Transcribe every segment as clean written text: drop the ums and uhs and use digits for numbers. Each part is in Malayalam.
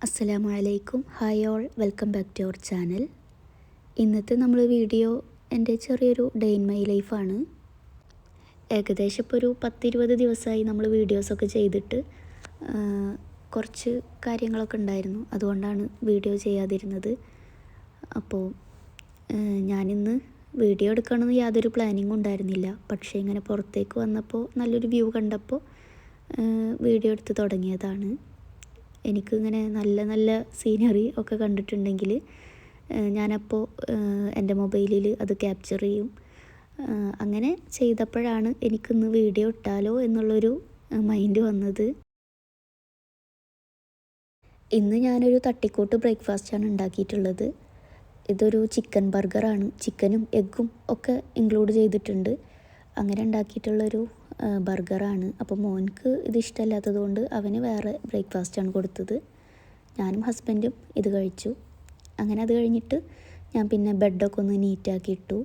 അസ്സലാമു അലൈക്കും. Hi all, welcome back to our channel. ഇന്നത്തെ നമ്മൾ വീഡിയോ എൻ്റെ ചെറിയൊരു ഡേ ഇൻ മൈ ലൈഫാണ്. ഏകദേശം ഇപ്പോൾ ഒരു 10-20 ദിവസമായി നമ്മൾ വീഡിയോസൊക്കെ ചെയ്തിട്ട് കുറച്ച് കാര്യങ്ങളൊക്കെ ഉണ്ടായിരുന്നു, അതുകൊണ്ടാണ് വീഡിയോ ചെയ്യാതിരുന്നത്. അപ്പോൾ ഞാനിന്ന് വീഡിയോ എടുക്കണമെന്ന് യാതൊരു പ്ലാനിങ്ങും ഉണ്ടായിരുന്നില്ല. പക്ഷേ ഇങ്ങനെ പുറത്തേക്ക് വന്നപ്പോൾ നല്ലൊരു വ്യൂ കണ്ടപ്പോൾ വീഡിയോ എടുത്ത് തുടങ്ങിയതാണ്. എനിക്കിങ്ങനെ നല്ല നല്ല സീനറി ഒക്കെ കണ്ടിട്ടുണ്ടെങ്കിൽ ഞാനപ്പോൾ എൻ്റെ മൊബൈലിൽ അത് ക്യാപ്ചർ ചെയ്യും. അങ്ങനെ ചെയ്തപ്പോഴാണ് എനിക്കിന്ന് വീഡിയോ ഇട്ടാലോ എന്നുള്ളൊരു മൈൻഡ് വന്നത്. ഇന്ന് ഞാനൊരു തട്ടിക്കൂട്ട് ബ്രേക്ക്ഫാസ്റ്റാണ് ഉണ്ടാക്കിയിട്ടുള്ളത്. ഇതൊരു ചിക്കൻ ബർഗറാണ്. ചിക്കനും എഗ്ഗും ഒക്കെ ഇൻക്ലൂഡ് ചെയ്തിട്ടുണ്ട്. അങ്ങനെ ഉണ്ടാക്കിയിട്ടുള്ളൊരു ബർഗറാണ്. അപ്പോൾ മോൻക്ക് ഇത് ഇഷ്ടമല്ലാത്തത് കൊണ്ട് അവന് വേറെ ബ്രേക്ക്ഫാസ്റ്റാണ് കൊടുത്തത്. ഞാനും ഹസ്ബൻഡും ഇത് കഴിച്ചു. അങ്ങനെ അത് കഴിഞ്ഞിട്ട് ഞാൻ പിന്നെ ബെഡൊക്കെ ഒന്ന് നീറ്റാക്കി ഇട്ടു.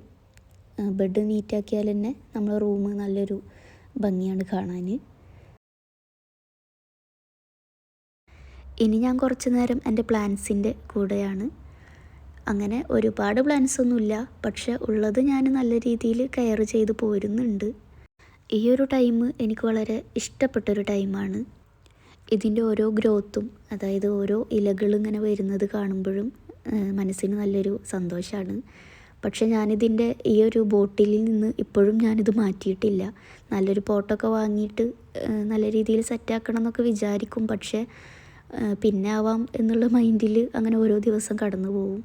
ബെഡ് നീറ്റാക്കിയാൽ തന്നെ നമ്മളെ റൂം നല്ലൊരു ഭംഗിയാണ് കാണാൻ. ഇനി ഞാൻ കുറച്ച് നേരം എൻ്റെ പ്ലാൻസിൻ്റെ കൂടെയാണ്. അങ്ങനെ ഒരുപാട് പ്ലാൻസൊന്നുമില്ല, പക്ഷെ ഉള്ളത് ഞാൻ നല്ല രീതിയിൽ കെയർ ചെയ്ത് പോരുന്നുണ്ട്. ഈ ഒരു ടൈം എനിക്ക് വളരെ ഇഷ്ടപ്പെട്ടൊരു ടൈമാണ്. ഇതിൻ്റെ ഓരോ ഗ്രോത്തും, അതായത് ഓരോ ഇലകൾ ഇങ്ങനെ വരുന്നത് കാണുമ്പോഴും മനസ്സിന് നല്ലൊരു സന്തോഷമാണ്. പക്ഷെ ഞാനിതിൻ്റെ ഈ ഒരു ബോട്ടിലിൽ നിന്ന് ഇപ്പോഴും ഞാനിത് മാറ്റിയിട്ടില്ല. നല്ലൊരു പോട്ടൊക്കെ വാങ്ങിയിട്ട് നല്ല രീതിയിൽ സെറ്റാക്കണം എന്നൊക്കെ വിചാരിക്കും. പക്ഷേ പിന്നെ ആവാം എന്നുള്ള മൈൻഡിൽ അങ്ങനെ ഓരോ ദിവസം കടന്നു പോവും.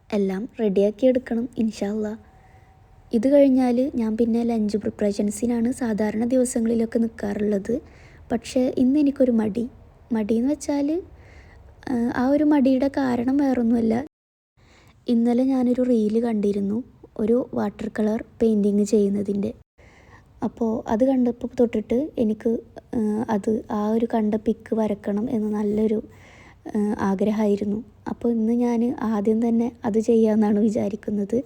എല്ലാം റെഡിയാക്കി എടുക്കണം ഇൻഷാ അല്ലാഹ്. ഇത് കഴിഞ്ഞാൽ ഞാൻ പിന്നെ ലഞ്ച് പ്രിപ്പറേഷൻസിനാണ് സാധാരണ ദിവസങ്ങളിലൊക്കെ നിൽക്കാറുള്ളത്. പക്ഷേ ഇന്ന് എനിക്കൊരു മടിയെന്ന് വെച്ചാൽ ആ ഒരു മടിയുടെ കാരണം വേറൊന്നുമല്ല. ഇന്നലെ ഞാനൊരു റീല് കണ്ടിരുന്നു, ഒരു വാട്ടർ കളർ പെയിൻറ്റിങ് ചെയ്യുന്നതിൻ്റെ. അപ്പോൾ അത് കണ്ടപ്പോൾ തൊട്ടിട്ട് എനിക്ക് ആ ഒരു കണ്ട പിക്ക് വരക്കണം എന്ന് നല്ലൊരു ആഗ്രഹമായിരുന്നു. അപ്പോൾ ഇന്ന് ഞാൻ ആദ്യം തന്നെ അത് ചെയ്യാമെന്നാണ് വിചാരിക്കുന്നത്.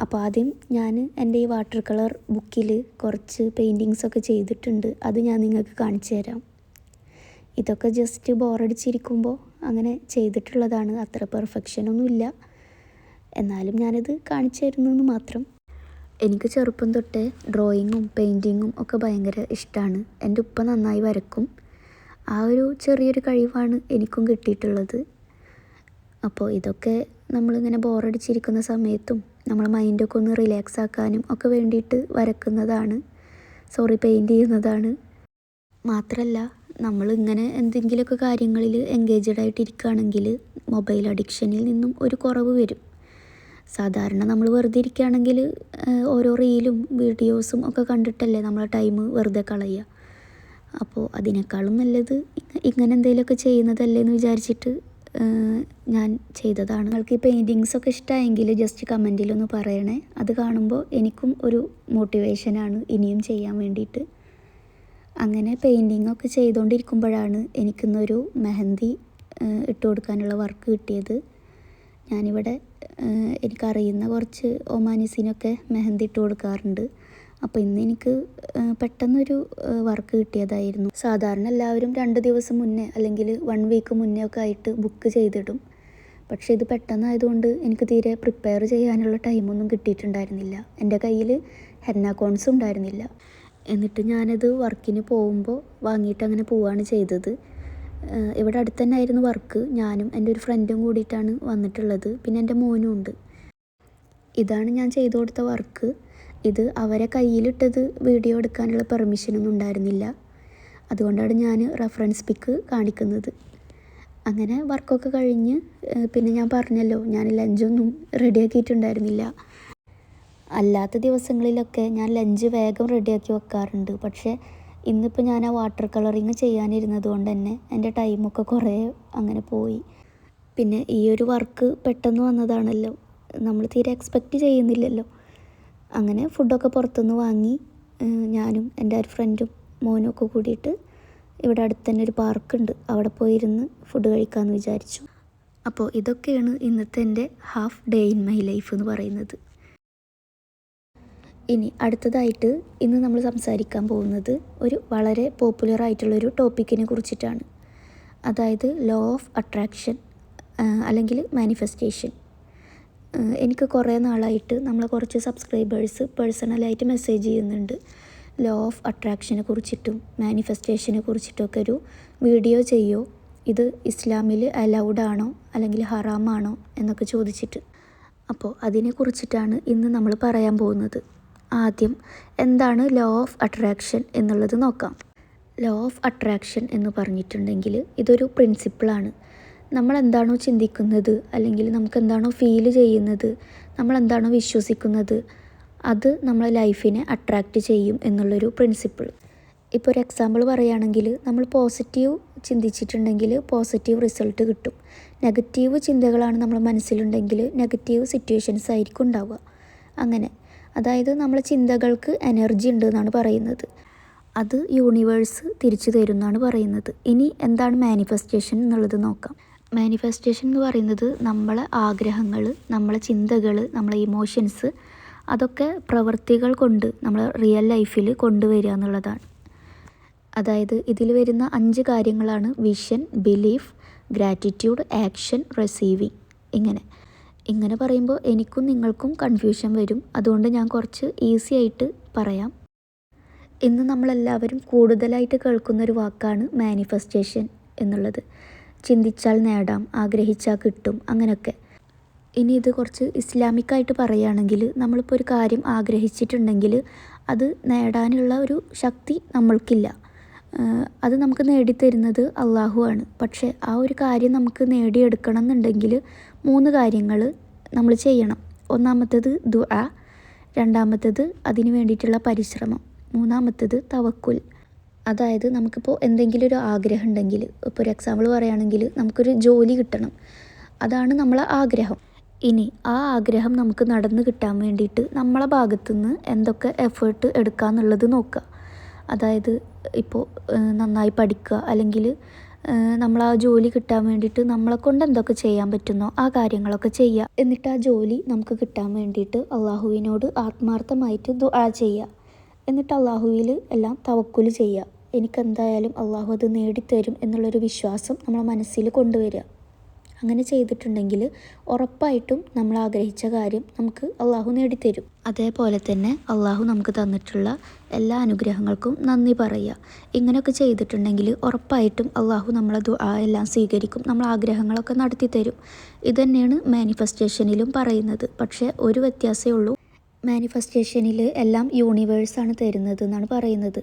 അപ്പോൾ ആദ്യം ഞാൻ എൻ്റെ ഈ വാട്ടർ കളർ ബുക്കിൽ കുറച്ച് പെയിൻറ്റിങ്സൊക്കെ ചെയ്തിട്ടുണ്ട്. അത് ഞാൻ നിങ്ങൾക്ക് കാണിച്ചു തരാം. ഇതൊക്കെ ജസ്റ്റ് ബോറടിച്ചിരിക്കുമ്പോൾ അങ്ങനെ ചെയ്തിട്ടുള്ളതാണ്. അത്ര പെർഫെക്ഷനൊന്നുമില്ല, എന്നാലും ഞാനിത് കാണിച്ചു തരുന്നെന്ന് മാത്രം. എനിക്ക് ചെറുപ്പം തൊട്ടേ ഡ്രോയിങ്ങും പെയിൻറ്റിങ്ങും ഒക്കെ ഭയങ്കര ഇഷ്ടമാണ്. എൻ്റെ ഉപ്പ നന്നായി വരക്കും. ആ ഒരു ചെറിയൊരു കഴിവാണ് എനിക്കും കിട്ടിയിട്ടുള്ളത്. അപ്പോൾ ഇതൊക്കെ നമ്മളിങ്ങനെ ബോറടിച്ചിരിക്കുന്ന സമയത്തും നമ്മളെ മൈൻഡൊക്കെ ഒന്ന് റിലാക്സ് ആക്കാനും ഒക്കെ വേണ്ടിയിട്ട് വരക്കുന്നതാണ്, പെയിൻറ്റ് ചെയ്യുന്നതാണ്. മാത്രമല്ല, നമ്മളിങ്ങനെ എന്തെങ്കിലുമൊക്കെ കാര്യങ്ങളിൽ എൻഗേജ്ഡ് ആയിട്ടിരിക്കുകയാണെങ്കിൽ മൊബൈൽ അഡിക്ഷനിൽ നിന്നും ഒരു കുറവ് വരും. സാധാരണ നമ്മൾ വെറുതെ ഇരിക്കുകയാണെങ്കിൽ ഓരോ റീലും വീഡിയോസും ഒക്കെ കണ്ടിട്ടല്ലേ നമ്മളെ ടൈം വെറുതെ കളയുക. അപ്പോൾ അതിനേക്കാളും നല്ലത് ഇങ്ങനെ എന്തെങ്കിലുമൊക്കെ ചെയ്യുന്നതല്ലേ എന്ന് വിചാരിച്ചിട്ട് ഞാൻ ചെയ്തതാണ്. നിങ്ങൾക്ക് ഈ പെയിൻറ്റിങ്സൊക്കെ ഇഷ്ടമായെങ്കിൽ ജസ്റ്റ് കമൻറ്റിലൊന്ന് പറയണേ. അത് കാണുമ്പോൾ എനിക്കും ഒരു മോട്ടിവേഷനാണ് ഇനിയും ചെയ്യാൻ വേണ്ടിയിട്ട്. അങ്ങനെ പെയിൻറ്റിങ്ങൊക്കെ ചെയ്തുകൊണ്ടിരിക്കുമ്പോഴാണ് എനിക്കിന്നൊരു മെഹന്തി ഇട്ട് കൊടുക്കാനുള്ള വർക്ക് കിട്ടിയത്. ഞാനിവിടെ എനിക്കറിയുന്ന കുറച്ച് ഒമാനിസിനൊക്കെ മെഹന്തി ഇട്ട് കൊടുക്കാറുണ്ട്. അപ്പോൾ ഇന്ന് എനിക്ക് പെട്ടെന്നൊരു വർക്ക് കിട്ടിയതായിരുന്നു. സാധാരണ എല്ലാവരും 2 ദിവസം മുന്നേ അല്ലെങ്കിൽ 1 വീക്ക് മുന്നേ ഒക്കെ ആയിട്ട് ബുക്ക് ചെയ്തിടും. പക്ഷേ ഇത് പെട്ടെന്നായതുകൊണ്ട് എനിക്ക് തീരെ പ്രിപ്പയർ ചെയ്യാനുള്ള ടൈമൊന്നും കിട്ടിയിട്ടുണ്ടായിരുന്നില്ല. എൻ്റെ കയ്യിൽ ഹെന്ന കോൺസും ഉണ്ടായിരുന്നില്ല. എന്നിട്ട് ഞാനത് വർക്കിന് പോകുമ്പോൾ വാങ്ങിയിട്ട് അങ്ങനെ പോവുകയാണ് ചെയ്തത്. ഇവിടെ അടുത്ത് തന്നെ ആയിരുന്നു വർക്ക്. ഞാനും എൻ്റെ ഒരു ഫ്രണ്ടും കൂടിയിട്ടാണ് വന്നിട്ടുള്ളത്. പിന്നെ എൻ്റെ മോനും ഉണ്ട്. ഇതാണ് ഞാൻ ചെയ്തു കൊടുത്ത വർക്ക്. ഇത് അവരെ കയ്യിലിട്ടത് വീഡിയോ എടുക്കാനുള്ള പെർമിഷനൊന്നും ഉണ്ടായിരുന്നില്ല. അതുകൊണ്ടാണ് ഞാൻ റെഫറൻസ് പിക്ക് കാണിക്കുന്നത്. അങ്ങനെ വർക്കൊക്കെ കഴിഞ്ഞ് പിന്നെ ഞാൻ പറഞ്ഞല്ലോ, ഞാൻ ലഞ്ചൊന്നും റെഡിയാക്കിയിട്ടുണ്ടായിരുന്നില്ല. അല്ലാത്ത ദിവസങ്ങളിലൊക്കെ ഞാൻ ലഞ്ച് വേഗം റെഡിയാക്കി വെക്കാറുണ്ട്. പക്ഷേ ഇന്നിപ്പോൾ ഞാൻ ആ വാട്ടർ കളറിങ് ചെയ്യാനിരുന്നത് കൊണ്ട് തന്നെ എൻ്റെ ടൈമൊക്കെ കുറേ അങ്ങനെ പോയി. പിന്നെ ഈ ഒരു വർക്ക് പെട്ടെന്ന് വന്നതാണല്ലോ, നമ്മൾ തീരെ എക്സ്പെക്റ്റ് ചെയ്യുന്നില്ലല്ലോ. അങ്ങനെ ഫുഡൊക്കെ പുറത്തുനിന്ന് വാങ്ങി ഞാനും എൻ്റെ ഒരു ഫ്രണ്ടും മോനും ഒക്കെ കൂടിയിട്ട് ഇവിടെ അടുത്ത് തന്നെ ഒരു പാർക്കുണ്ട്, അവിടെ പോയിരുന്ന് ഫുഡ് കഴിക്കാമെന്ന് വിചാരിച്ചു. അപ്പോൾ ഇതൊക്കെയാണ് ഇന്നത്തെ എൻ്റെ half day in my life എന്ന് പറയുന്നത്. ഇനി അടുത്തതായിട്ട് ഇന്ന് നമ്മൾ സംസാരിക്കാൻ പോകുന്നത് ഒരു വളരെ പോപ്പുലർ ആയിട്ടുള്ളൊരു ടോപ്പിക്കിനെ കുറിച്ചിട്ടാണ്. അതായത് ലോ ഓഫ് അട്രാക്ഷൻ അല്ലെങ്കിൽ മാനിഫെസ്റ്റേഷൻ. എനിക്ക് കുറേ നാളായിട്ട് നമ്മളെ കുറച്ച് സബ്സ്ക്രൈബേഴ്സ് പേഴ്സണലായിട്ട് മെസ്സേജ് ചെയ്യുന്നുണ്ട്. ലോ ഓഫ് അട്രാക്ഷനെ കുറിച്ചിട്ടും മാനിഫെസ്റ്റേഷനെ കുറിച്ചിട്ടൊക്കെ ഒരു വീഡിയോ ചെയ്യോ, ഇത് ഇസ്ലാമിൽ അലൗഡ് ആണോ അല്ലെങ്കിൽ ഹറാമാണോ എന്നൊക്കെ ചോദിച്ചിട്ട്. അപ്പോൾ അതിനെക്കുറിച്ചിട്ടാണ് ഇന്ന് നമ്മൾ പറയാൻ പോകുന്നത്. ആദ്യം എന്താണ് ലോ ഓഫ് അട്രാക്ഷൻ എന്നുള്ളത് നോക്കാം. ലോ ഓഫ് അട്രാക്ഷൻ എന്ന് പറഞ്ഞിട്ടുണ്ടെങ്കിൽ ഇതൊരു പ്രിൻസിപ്പിളാണ്. നമ്മളെന്താണോ ചിന്തിക്കുന്നത് അല്ലെങ്കിൽ നമുക്ക് എന്താണോ ഫീൽ ചെയ്യുന്നത്, നമ്മളെന്താണോ വിശ്വസിക്കുന്നത്, അത് നമ്മളെ ലൈഫിനെ അട്രാക്റ്റ് ചെയ്യും എന്നുള്ളൊരു പ്രിൻസിപ്പിൾ. ഇപ്പോൾ ഒരു എക്സാമ്പിൾ പറയുകയാണെങ്കിൽ, നമ്മൾ പോസിറ്റീവ് ചിന്തിച്ചിട്ടുണ്ടെങ്കിൽ പോസിറ്റീവ് റിസൾട്ട് കിട്ടും. നെഗറ്റീവ് ചിന്തകളാണ് നമ്മുടെ മനസ്സിലുണ്ടെങ്കിൽ നെഗറ്റീവ് സിറ്റുവേഷൻസ് ആയിരിക്കും ഉണ്ടാവുക. അങ്ങനെ അതായത് നമ്മളെ ചിന്തകൾക്ക് എനർജി ഉണ്ട് എന്നാണ് പറയുന്നത്. അത് യൂണിവേഴ്സ് തിരിച്ചു തരും എന്നാണ് പറയുന്നത്. ഇനി എന്താണ് മാനിഫെസ്റ്റേഷൻ എന്നുള്ളത് നോക്കാം. മാനിഫെസ്റ്റേഷൻ എന്ന് പറയുന്നത് നമ്മളെ ആഗ്രഹങ്ങൾ, നമ്മളെ ചിന്തകൾ, നമ്മളെ ഇമോഷൻസ് അതൊക്കെ പ്രവൃത്തികൾ കൊണ്ട് നമ്മൾ റിയൽ ലൈഫിൽ കൊണ്ടുവരിക എന്നുള്ളതാണ്. അതായത് ഇതിൽ വരുന്ന 5 കാര്യങ്ങളാണ് vision, belief, gratitude, action, receiving. ഇങ്ങനെ പറയുമ്പോൾ എനിക്കും നിങ്ങൾക്കും കൺഫ്യൂഷൻ വരും. അതുകൊണ്ട് ഞാൻ കുറച്ച് ഈസി ആയിട്ട് പറയാം. ഇന്ന് നമ്മളെല്ലാവരും കൂടുതലായിട്ട് കേൾക്കുന്നൊരു വാക്കാണ് മാനിഫെസ്റ്റേഷൻ എന്നുള്ളത്. ചിന്തിച്ചാൽ നേടാം, ആഗ്രഹിച്ചാൽ കിട്ടും, അങ്ങനെയൊക്കെ. ഇനി ഇത് കുറച്ച് ഇസ്ലാമിക്കായിട്ട് പറയുകയാണെങ്കിൽ, നമ്മളിപ്പോൾ ഒരു കാര്യം ആഗ്രഹിച്ചിട്ടുണ്ടെങ്കിൽ അത് നേടാനുള്ള ഒരു ശക്തി നമ്മൾക്കില്ല. അത് നമുക്ക് നേടിത്തരുന്നത് അള്ളാഹു ആണ്. പക്ഷേ ആ ഒരു കാര്യം നമുക്ക് നേടിയെടുക്കണം എന്നുണ്ടെങ്കിൽ 3 കാര്യങ്ങൾ നമ്മൾ ചെയ്യണം. ഒന്നാമത്തേത് ദുആ, രണ്ടാമത്തേത് അതിന് വേണ്ടിയിട്ടുള്ള പരിശ്രമം, മൂന്നാമത്തേത് തവക്കുൽ. അതായത് നമുക്കിപ്പോൾ എന്തെങ്കിലും ഒരു ആഗ്രഹം ഉണ്ടെങ്കിൽ, ഇപ്പോൾ ഒരു എക്സാമ്പിൾ പറയുകയാണെങ്കിൽ നമുക്കൊരു ജോലി കിട്ടണം, അതാണ് നമ്മളെ ആഗ്രഹം. ഇനി ആ ആഗ്രഹം നമുക്ക് നടന്നു കിട്ടാൻ വേണ്ടിയിട്ട് നമ്മളെ ഭാഗത്തുനിന്ന് എന്തൊക്കെ എഫേർട്ട് എടുക്കുക എന്നുള്ളത് നോക്കുക. അതായത് ഇപ്പോൾ നന്നായി പഠിക്കുക, അല്ലെങ്കിൽ നമ്മൾ ആ ജോലി കിട്ടാൻ വേണ്ടിയിട്ട് നമ്മളെ കൊണ്ട് എന്തൊക്കെ ചെയ്യാൻ പറ്റുന്നോ ആ കാര്യങ്ങളൊക്കെ ചെയ്യുക. എന്നിട്ട് ആ ജോലി നമുക്ക് കിട്ടാൻ വേണ്ടിയിട്ട് അള്ളാഹുവിനോട് ആത്മാർത്ഥമായിട്ട് ദുആ ചെയ്യുക. എന്നിട്ട് അള്ളാഹുവിൽ എല്ലാം തവക്കുൽ ചെയ്യുക. എനിക്കെന്തായാലും അള്ളാഹു അത് നേടിത്തരും എന്നുള്ളൊരു വിശ്വാസം നമ്മളെ മനസ്സിൽ കൊണ്ടുവരിക. അങ്ങനെ ചെയ്തിട്ടുണ്ടെങ്കിൽ ഉറപ്പായിട്ടും നമ്മൾ ആഗ്രഹിച്ച കാര്യം നമുക്ക് അള്ളാഹു നേടിത്തരും. അതേപോലെ തന്നെ അള്ളാഹു നമുക്ക് തന്നിട്ടുള്ള എല്ലാ അനുഗ്രഹങ്ങൾക്കും നന്ദി പറയുക. ഇങ്ങനെയൊക്കെ ചെയ്തിട്ടുണ്ടെങ്കിൽ ഉറപ്പായിട്ടും അള്ളാഹു നമ്മളെ ദുആ എല്ലാം സ്വീകരിക്കും, നമ്മൾ ആഗ്രഹങ്ങളൊക്കെ നടത്തി തരും. ഇതുതന്നെയാണ് മാനിഫെസ്റ്റേഷനിലും പറയുന്നത്. പക്ഷേ ഒരു വ്യത്യാസമേ ഉള്ളൂ. മാനിഫെസ്റ്റേഷനിൽ എല്ലാം യൂണിവേഴ്സാണ് തരുന്നത് എന്നാണ് പറയുന്നത്.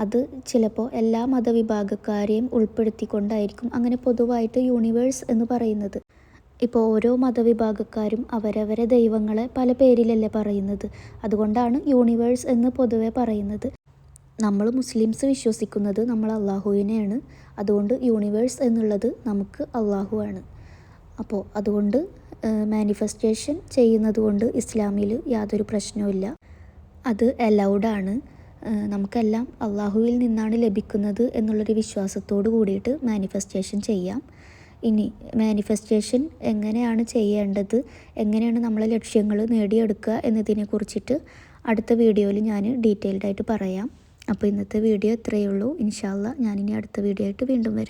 അത് ചിലപ്പോൾ എല്ലാ മതവിഭാഗക്കാരെയും ഉൾപ്പെടുത്തിക്കൊണ്ടായിരിക്കും അങ്ങനെ പൊതുവായിട്ട് യൂണിവേഴ്സ് എന്ന് പറയുന്നത്. ഇപ്പോൾ ഓരോ മതവിഭാഗക്കാരും അവരവരെ ദൈവങ്ങളെ പല പേരിലല്ലേ പറയുന്നത്. അതുകൊണ്ടാണ് യൂണിവേഴ്സ് എന്ന് പൊതുവെ പറയുന്നത്. നമ്മൾ മുസ്ലിംസ് വിശ്വസിക്കുന്നത് നമ്മൾ അള്ളാഹുവിനെയാണ്. അതുകൊണ്ട് യൂണിവേഴ്സ് എന്നുള്ളത് നമുക്ക് അള്ളാഹു ആണ്. അപ്പോൾ അതുകൊണ്ട് മാനിഫെസ്റ്റേഷൻ ചെയ്യുന്നത് കൊണ്ട് ഇസ്ലാമിൽ യാതൊരു പ്രശ്നവുമില്ല. അത് അലൗഡാണ്. നമുക്കെല്ലാം അള്ളാഹുവിൽ നിന്നാണ് ലഭിക്കുന്നത് എന്നുള്ളൊരു വിശ്വാസത്തോട് കൂടിയിട്ട് മാനിഫെസ്റ്റേഷൻ ചെയ്യാം. ഇനി മാനിഫെസ്റ്റേഷൻ എങ്ങനെയാണ് ചെയ്യേണ്ടത്, എങ്ങനെയാണ് നമ്മളെ ലക്ഷ്യങ്ങൾ നേടിയെടുക്കുക എന്നതിനെ കുറിച്ചിട്ട് അടുത്ത വീഡിയോയിൽ ഞാൻ ഡീറ്റെയിൽഡായിട്ട് പറയാം. അപ്പോൾ ഇന്നത്തെ വീഡിയോ ഇത്രയേ ഉള്ളൂ. ഇൻഷാ അല്ലാഹ് ഞാനിനി അടുത്ത വീഡിയോ ആയിട്ട് വീണ്ടും വരാം.